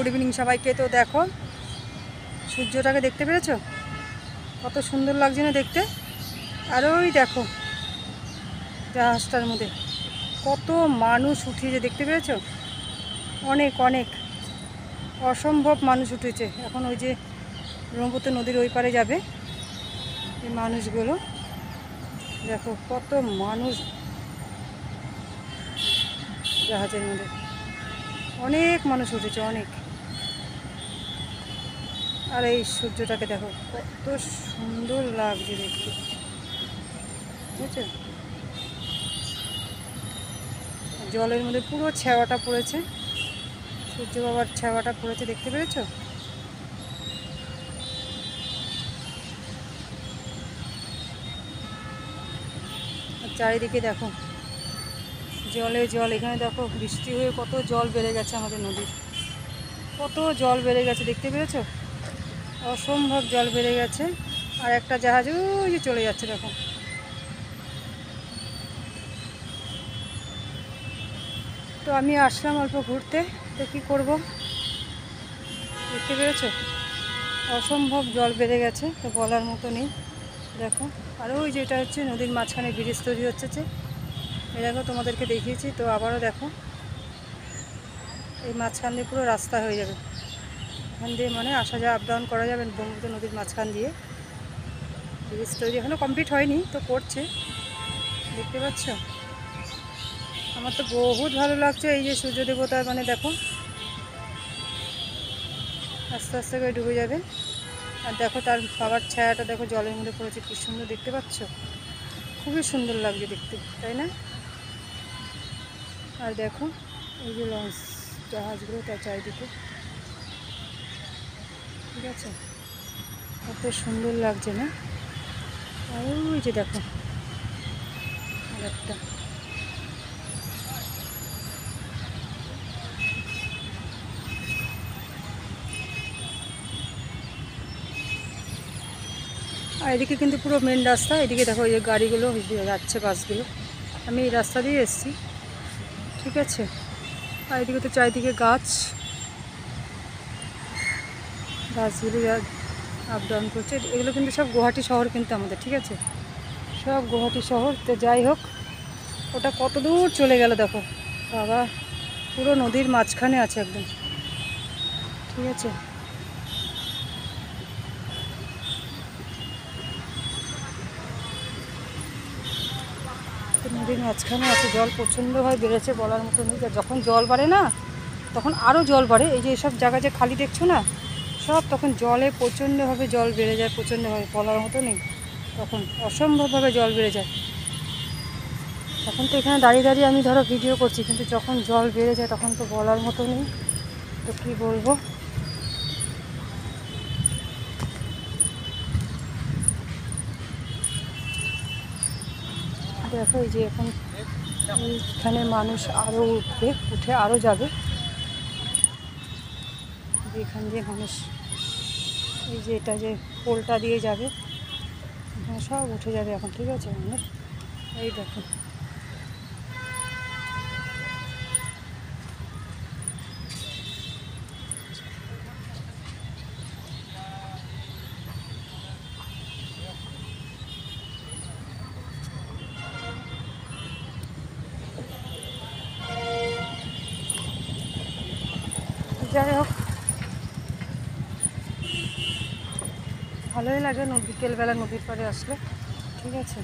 Good evening সবাইকে। তো দেখো সূর্যটাকে দেখতে পেরেছো, কত সুন্দর লাগছে না দেখতে। আর ওই দেখো জাহাজটার মধ্যে কত মানুষ উঠিয়েছে, দেখতে পেরেছো? অনেক অনেক অসম্ভব মানুষ উঠেছে। এখন ওই যে ব্রহ্মপুত্র নদীর ওই পারে যাবে এই মানুষগুলো, দেখো কত মানুষ জাহাজের মধ্যে, অনেক মানুষ উঠেছে অনেক। আর এই সূর্যটাকে দেখো কত সুন্দর লাগছে দেখতে, বুঝছো? জলের মধ্যে পুরো ছায়াটা পড়েছে, সূর্য বাবার ছায়াটা পড়েছে, দেখতে পেরেছো? আর চারিদিকে দেখো জলে জল। এখানে দেখো বৃষ্টি হয়ে কত জল বেড়ে গেছে, আমাদের নদীর কত জল বেড়ে গেছে, দেখতে পেরেছো? অসম্ভব জল বেড়ে গেছে। আর একটা জাহাজ ওই যে চলে যাচ্ছে দেখো। তো আমি আসলাম অল্প ঘুরতে, তো কী করব, দেখতে পেরেছো? অসম্ভব জল বেড়ে গেছে, তো বলার মতো নেই। দেখো আর ওই যেটা হচ্ছে নদীর মাঝখানে ব্রিজ তৈরি হচ্ছে, যে এই দেখো তোমাদেরকে দেখিয়েছি, তো আবারও দেখো এই মাঝখান দিয়ে পুরো রাস্তা হয়ে যাবে। এখান দিয়ে মানে আসা যাওয়া আপ ডাউন করা যাবে ব্রহ্মপুত্র নদীর মাঝখান দিয়ে। ব্রিজ তৈরি এখনও কমপ্লিট হয়নি, তো করছে, দেখতে পাচ্ছ? আমার তো বহুত ভালো লাগছে এই যে সূর্য দেবতার, মানে দেখো আস্তে আস্তে করে ডুবে যাবে। আর দেখো তার বাবার ছায়াটা দেখো জলের মধ্যে পড়েছে, কি সুন্দর দেখতে পাচ্ছ? খুবই সুন্দর লাগছে দেখতে, তাই না? আর দেখো এই যে লঞ্চ জাহাজগুলো তার চারিদিকে, ঠিক আছে? কত সুন্দর লাগছে না? আর ওই যে দেখো আর একটা, আর এদিকে কিন্তু পুরো মেন রাস্তা। এদিকে দেখো এই যে গাড়িগুলো যাচ্ছে, বাসগুলো। আমি এই রাস্তা দিয়ে এসেছি, ঠিক আছে? আর এদিকে তো চারিদিকে গাছ, গাছগুলো আপ ডাউন করছে। এগুলো কিন্তু সব গুয়াহাটি শহর কিন্তু আমাদের, ঠিক আছে? সব গুয়াহাটি শহর। তো যাই হোক, ওটা কত দূর চলে গেল দেখো বাবা, পুরো নদীর মাঝখানে আছে একদম, ঠিক আছে? নদীর মাঝখানে আছে, জল প্রচণ্ডভাবে বেড়েছে, বলার মতো নেই। যখন জল বাড়ে না তখন আরও জল বাড়ে। এই যে এসব জায়গা যে খালি দেখছো না, সব তখন জলে প্রচণ্ডভাবে জল বেড়ে যায়, প্রচণ্ডভাবে, বলার মতো নেই। তখন অসম্ভবভাবে জল বেড়ে যায়। তখন তো এখানে দাঁড়িয়ে দাঁড়িয়ে আমি ধরো ভিডিও করছি, কিন্তু যখন জল বেড়ে যায় তখন তো বলার মতো নেই। তো কী বলবো, দেখো এই যে এখন এখানে মানুষ আরও উঠবে, উঠে আরও যাবে। এখান দিয়ে মানুষ এই যে এটা যে পোলটা দিয়ে যাবে, এখানে সব উঠে যাবে এখন, ঠিক আছে? মানে এই দেখো যাই হোক ভালোই লাগে বিকেলবেলা নদীর পাড়ে আসলে, ঠিক আছে?